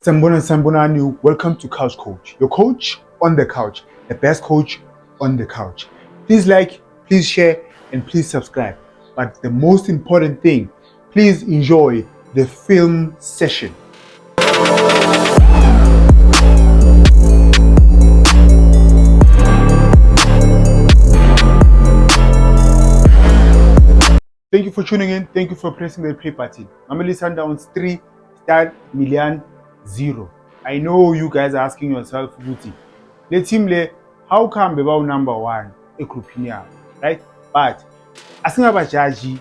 Sambonani, welcome to Couch Coach, your coach on the couch, the best coach on the couch. Please like, please share, and please subscribe. But the most important thing, please enjoy the film session. Thank you for tuning in. Thank you for pressing the play button. Mamelodi Sundowns 3, Stade Milan 0. I know you guys are asking yourself, Guti, the team how come they were number one a group here, right? But I think about Jaji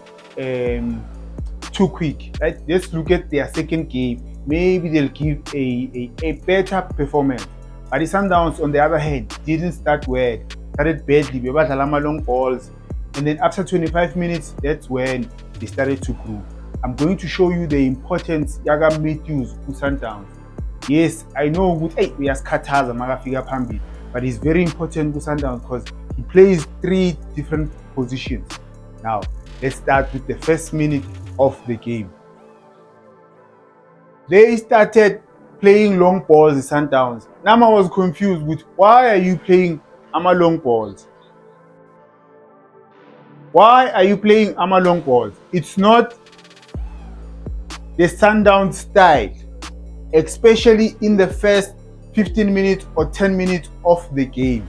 too quick, right? Let's look at their second game. Maybe they'll give a better performance. But the Sundowns, on the other hand, didn't start well. Started badly. We were long balls. And then after 25 minutes, that's when they started to grow. I'm going to show you the importance Yaga Matthews to Sundowns. Yes, I know we are Kataza Magafiga Pambi, but it's very important to Sundowns because he plays 3 different positions. Now, let's start with the first minute of the game. They started playing long balls, the Sundowns. Nama was confused with why are you playing long balls? Why are you playing long balls? It's not the Sundowns style, especially in the first 15 minutes or 10 minutes of the game.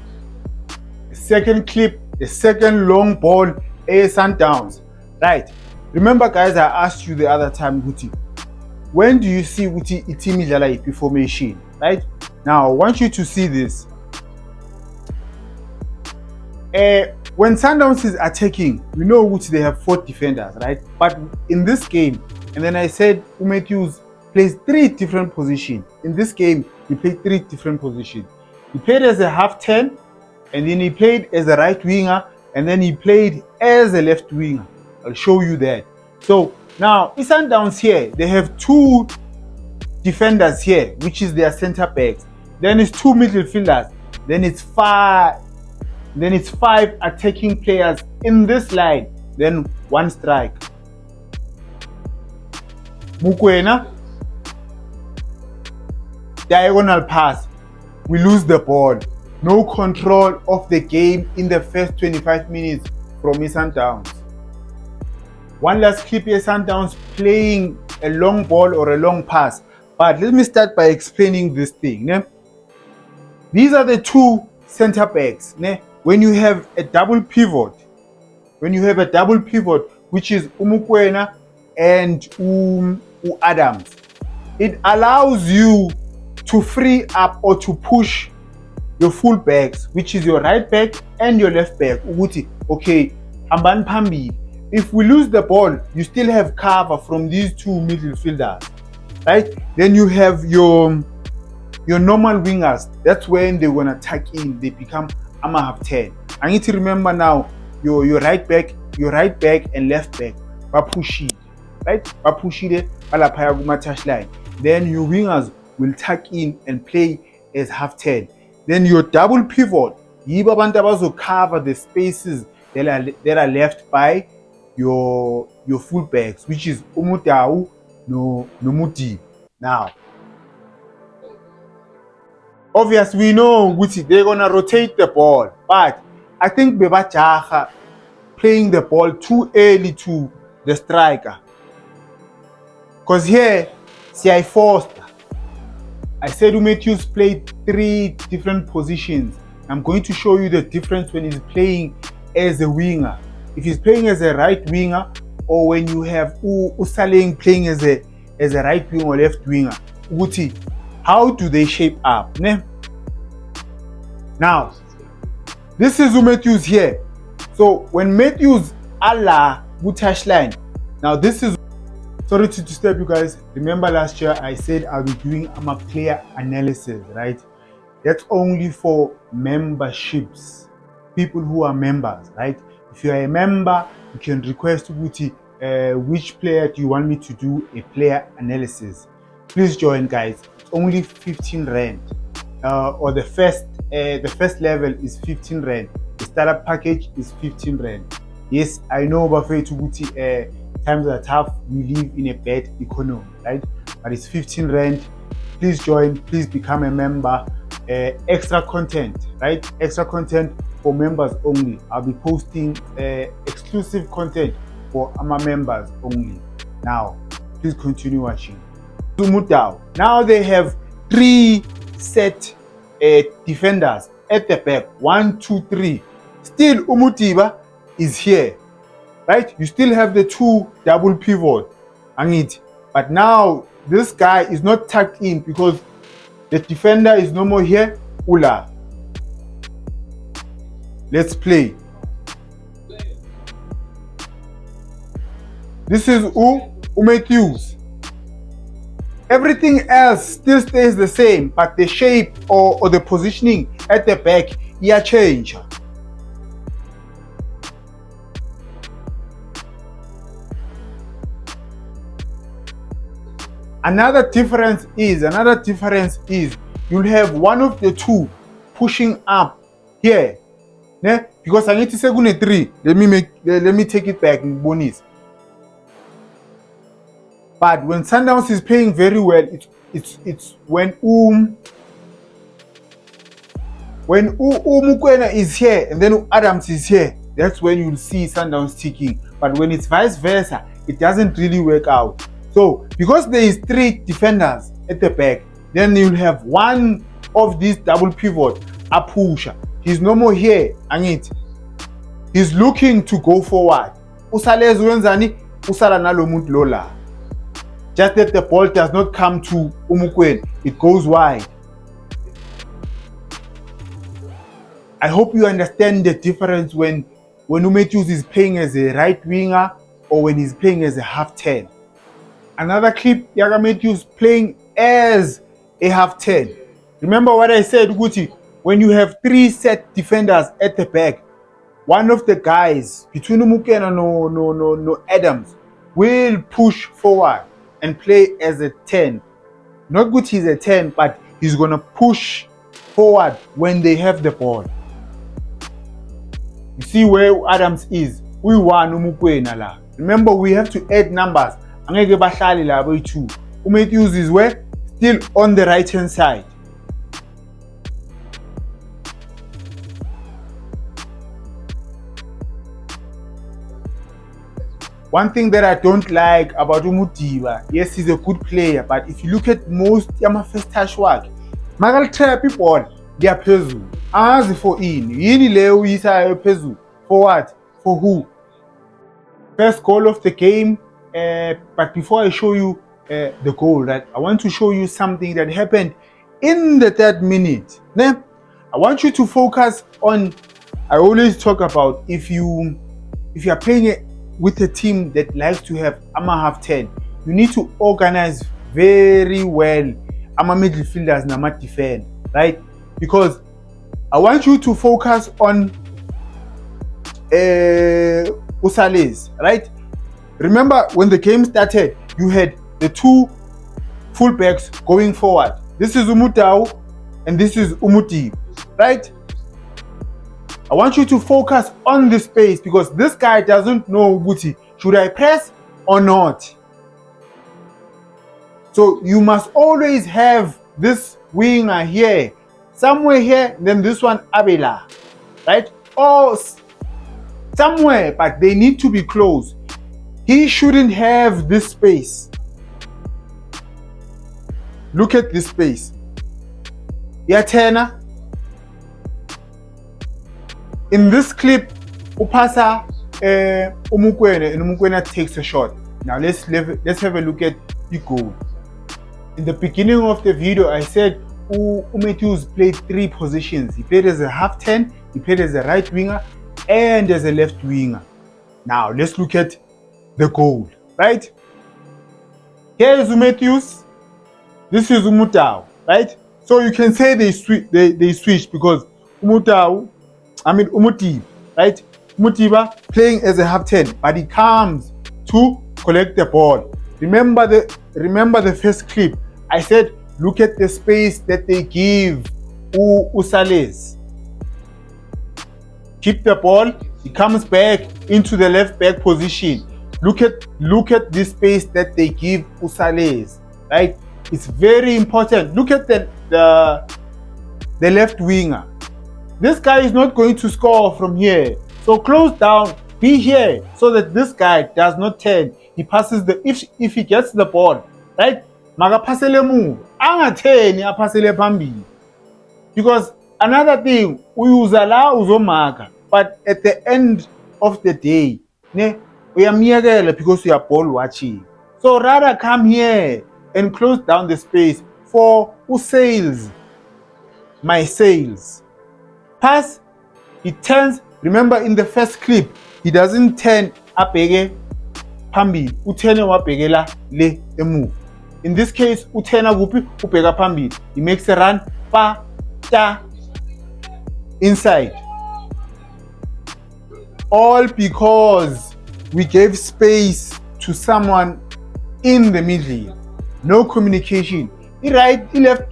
The second clip, the second long ball, a Sundowns. Right. Remember, guys, I asked you the other time, Guti, when do you see Guti Itimi Jalaipi formation? Right? Now, I want you to see this. When Sundowns is attacking, we know which they have 4 defenders, right? But in this game, and then I said Matthews plays 3 different positions. In this game, he played 3 different positions. He played as a half 10, and then he played as a right winger, and then he played as a left winger. I'll show you that. So now, Sundowns here, they have 2 defenders here, which is their center backs. Then it's 2 midfielders. Then it's 5 attacking players in this line, then 1 strike. Mokoena, diagonal pass, we lose the ball. No control of the game in the first 25 minutes from Sundowns. One last clip here, Sundowns playing a long ball or a long pass. But let me start by explaining this thing. Ne? These are the 2 center backs. Ne? When you have a double pivot, which is Mokoena and Adams, it allows you to free up or to push your full backs, which is your right back and your left back. Okay, Amban Pambi. If we lose the ball, you still have cover from these 2 midfielders, right? Then you have your normal wingers. That's when they want to attack in. They become half 10. I need to remember now your right back and left back. Bapushi, right? Bapushi touchline. Then your wingers will tuck in and play as half 10. Then your double pivot, will cover the spaces that are left by your full backs, which is Umutau no Muti. Now, obviously, we know they're gonna rotate the ball, but I think Bebajaha playing the ball too early to the striker. Because here, C.I. Foster, I said Matthews played 3 different positions. I'm going to show you the difference when he's playing as a winger. If he's playing as a right winger, or when you have Usaling playing as a right winger or left winger. Uguti, how do they shape up? Ne? Now, this is Matthews here. So when Matthews Allah touchline. Now this is, sorry to disturb you guys. Remember last year I said I'll be doing a player analysis, right? That's only for memberships, people who are members, right? If you are a member, you can request which player do you want me to do a player analysis. Please join, guys. It's only 15 rand. Or the first level is 15 rand. The startup package is 15 rand. Yes, I know times are tough. We live in a bad economy, right? But it's 15 rand please join, please become a member. Extra content, right? Extra content for members only. I'll be posting exclusive content for my members only. Now, please continue watching. Now they have 3 set defenders at the back. 1, 2, 3. Still Umutiba is here, right? You still have the 2 double pivot, but now this guy is not tucked in because the defender is no more here. Ula. Let's play. This is Matthews. Everything else still stays the same, but the shape or the positioning at the back, change. Another difference is you'll have one of the 2 pushing up here. Ne? Because I need to say 3. Let me take it back in bonus. But when Sundowns is playing very well, it's when Mukwena is here and then Adams is here. That's when you'll see Sundowns ticking. But when it's vice versa, it doesn't really work out. So because there is 3 defenders at the back, then you'll have one of these double pivot a pusher. He's no more here, he's looking to go forward. Usalez wenzani usala nalo muntu lola. Just that the ball does not come to Umukwena, it goes wide. I hope you understand the difference when Matthews is playing as a right winger or when he's playing as a half 10. Another clip, Yaga Matthews playing as a half 10. Remember what I said, Guti? When you have 3 set defenders at the back, one of the guys between Umukwena no Adams will push forward and play as a 10. Not good he's a 10, but he's gonna push forward when they have the ball. You see where Adams is. We want Umukwena la. Remember, we have to add numbers. Angeke bahlali la boy2. Matthews is where? Still on the right hand side. One thing that I don't like about Umutiba, yes, he's a good player, but if you look at most Yama first touch work, Magal trap people, they are pezu. As for yini leo isa pezu. For what? For who? First goal of the game, but before I show you the goal, right, I want to show you something that happened in the 3rd minute. I want you to focus on, I always talk about if you are playing with a team that likes to have half 10, you need to organize very well midfielders and defend, right? Because I want you to focus on Usalez, right? Remember when the game started, you had the 2 fullbacks going forward. This is Umutau and this is Umuti, right? I want you to focus on the space because this guy doesn't know, Guti, should I press or not? So you must always have this winger here, somewhere here, then this one Abela, right? Or somewhere, but they need to be close. He shouldn't have this space. Look at this space. Yatena. In this clip, Upasa Umukwena and Umukwena takes a shot. Now let's have a look at the goal. In the beginning of the video, I said Matthews played 3 positions. He played as a half 10, he played as a right winger, and as a left winger. Now let's look at the goal, right? Here is Matthews. This is Umutau, right? So you can say they switched because Umuti, right? Umutiba playing as a half 10, but he comes to collect the ball. Remember the first clip. I said, look at the space that they give Usalez. Keep the ball. He comes back into the left back position. Look at this space that they give Usalez, right? It's very important. Look at the left winger. This guy is not going to score from here. So close down, be here, so that this guy does not turn. He passes if he gets the ball, right? Makapasele move. Angatheni apasele phambili. Because another thing, uyuza la uzomaka, but at the end of the day, ne uyamiyekela because you are ball watching. So rather come here and close down the space for sales. My sales. Pass, he turns. Remember in the first clip, he doesn't turn abheke phambili, uthene wabhekela le emove. In this case, uthena kuphi ubheka phambili. He makes a run pa ta inside. All because we gave space to someone in the middle. No communication. Left winger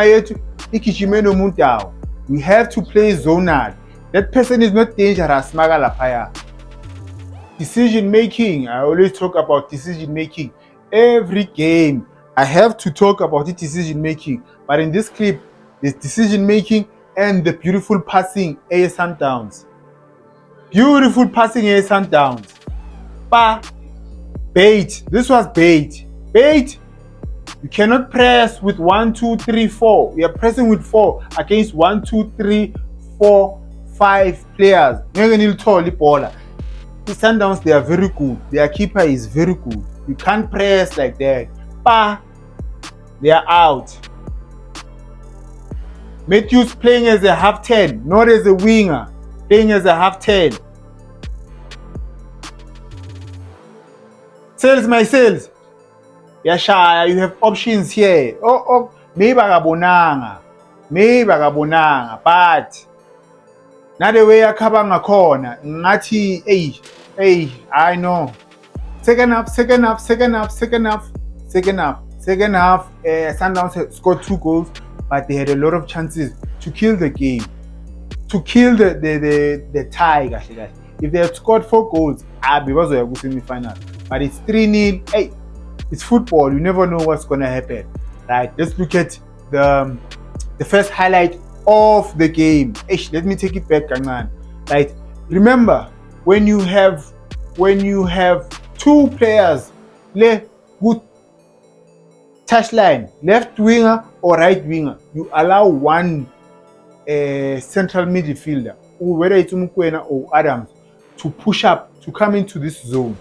yethu igijime nomuntu awo. We have to play zonal. That person is not dangerous, Magalapaya. Decision making. I always talk about decision making. Every game, I have to talk about the decision making. But in this clip, there's decision making and the beautiful passing AS Sundowns. Beautiful passing AS Sundowns. Bait. This was bait. Bait. You cannot press with 1, 2, 3, 4. We are pressing with 4 against 1, 2, 3, 4, 5 players. The Sundowns, they are very good. Their keeper is very good. You can't press like that. They are out. Matthews playing as a half 10, not as a winger. Playing as a half 10. Sales, my sales. Yashaya, you have options here. Maybe bagabonanga, but now the way akabanga corner, ngathi I know. Second half, Sundowns scored 2 goals, but they had a lot of chances to kill the game, to kill the tie. If they had scored 4 goals, because they are good semi-final. But it's 3-0. Hey, it's football. You never know what's gonna happen. Right? Let's look at the first highlight of the game. Let me take it back, Gangan. Right? Remember, when you have 2 players, good touchline, left winger or right winger, you allow one central midfielder, whether it's Mukwena or Adams, to push up, to come into this zone.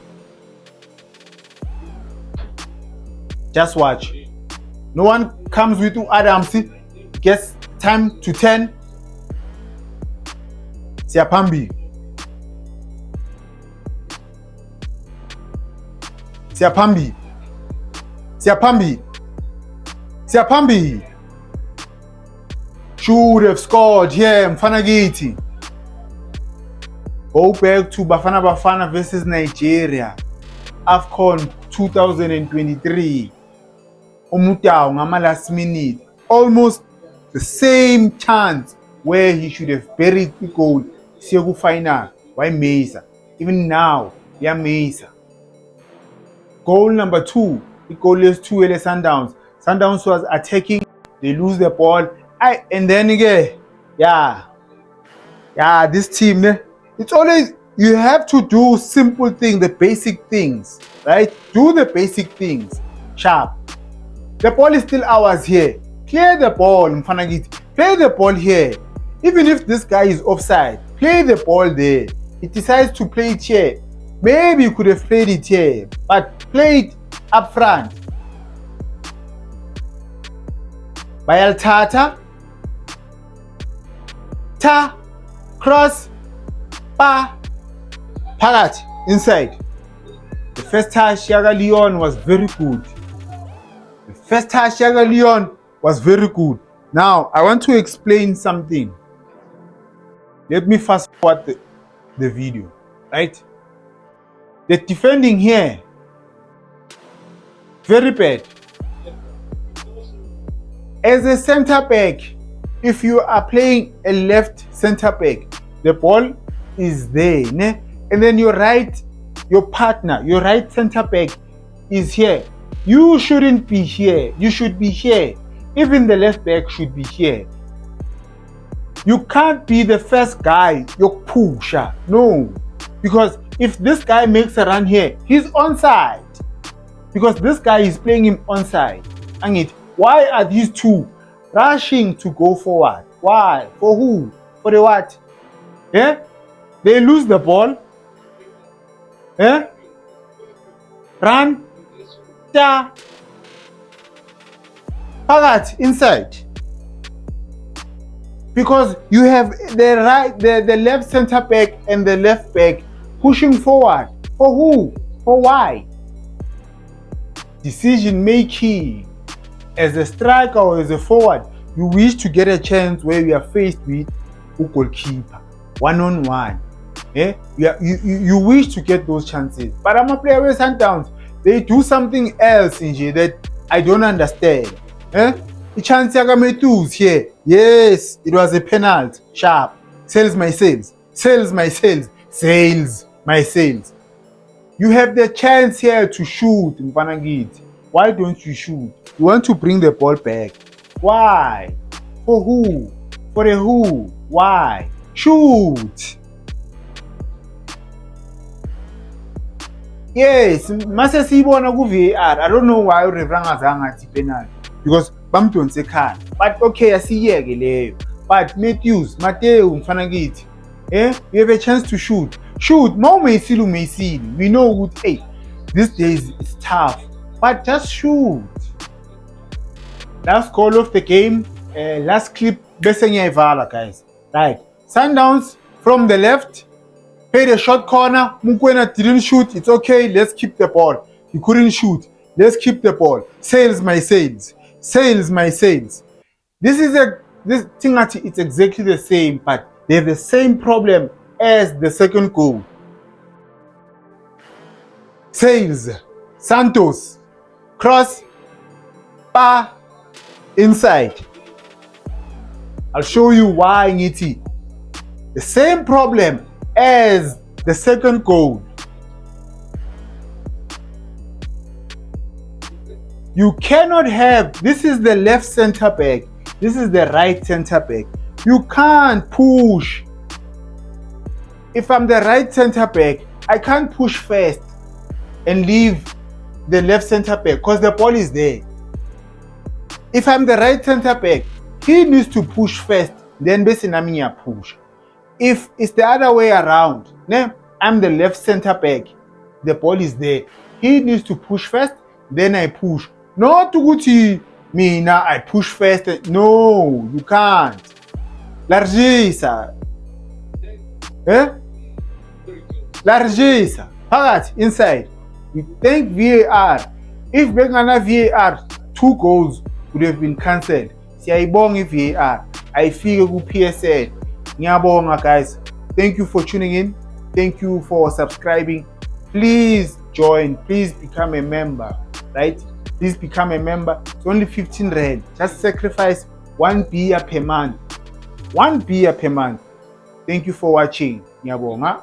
Just watch. No one comes with Adams, gets time to 10. Siapambi. Should have scored here, Mfanagiti. Go back to Bafana Bafana versus Nigeria. AFCON 2023. Umutao ngama last minute. Almost the same chance where he should have buried the goal. Siegu final. Why Mesa? Even now, yeah, Mesa. Goal number 2. The goal is 2 LA Sundowns. Sundowns was attacking. They lose the ball. And then again, this team, it's always, you have to do simple things, the basic things, right? Do the basic things. Sharp. The ball is still ours here. Clear the ball, Mfanagiti. Play the ball here. Even if this guy is offside, play the ball there. He decides to play it here. Maybe you could have played it here, but play it up front. Bayal Tata. Cross. Parat. Inside. The first touch, Yaga Leon was very good. Now, I want to explain something. Let me fast forward the video, right? The defending here, very bad. As a center back, if you are playing a left center back, the ball is there, ne? And then your right center back is here. You shouldn't be here. You should be here. Even the left back should be here. You can't be the first guy, your pusher. No. Because if this guy makes a run here, he's onside. Because this guy is playing him onside. And why are these two rushing to go forward? Why? For who? For the what? Yeah? They lose the ball. Yeah? Run. Da. Pagat inside. Because you have the left center back and the left back pushing forward. For who? For why? Decision making. As a striker or as a forward, you wish to get a chance where you are faced with a goalkeeper, one-on-one. Yeah? You wish to get those chances. But I'm a player with Sundowns. They do something else in here that I don't understand. Eh? The chance Yagametus here. Yes, it was a penalty. Sharp. Sales my sales. Sales my sales. Sales my sales. You have the chance here to shoot, Mpanangit. Why don't you shoot? You want to bring the ball back. Why? For who? For the who? Why? Shoot! Yes, mase siyibona ku VAR. I don't know why urevangazanga athi penalty because bamdonse ekhaya. But okay, asiyeke leyo. But Mateo mfana kithi. You have a chance to shoot. Shoot, Maisili. We know good, hey, these days it's tough. But just shoot. Last call of the game, last clip, bese ngiyayivala guys. Right. Sundowns from the left. Played a short corner. Mokoena didn't shoot. It's okay. Let's keep the ball. He couldn't shoot. Let's keep the ball. Sales my sales. Sales my sales. This thing it's exactly the same, but they have the same problem as the second goal. Sales. Santos. Cross. Ba. Inside. I'll show you why Ngiti. The same problem as the second goal. You cannot have, this is the left center back, this is the right center back. You can't push. If I'm the right center back, I can't push first and leave the left center back because the ball is there. If I'm the right center back, he needs to push first, then Besinamiya push. If it's the other way around, I'm the left center back, the ball is there. He needs to push first, then I push. Not to me now I push first. No, you can't. Largisa. Largisa. Pagat inside. We thank VAR. If Bengana VAR, 2 goals would have been cancelled. Siyayibonga VAR. I feel ku PSL. Ngiyabonga guys. Thank you for tuning in. Thank you for subscribing. Please join. Please become a member. Right? Please become a member. It's only 15 rand. Just sacrifice 1 beer per month. 1 beer per month. Thank you for watching. Ngiyabonga.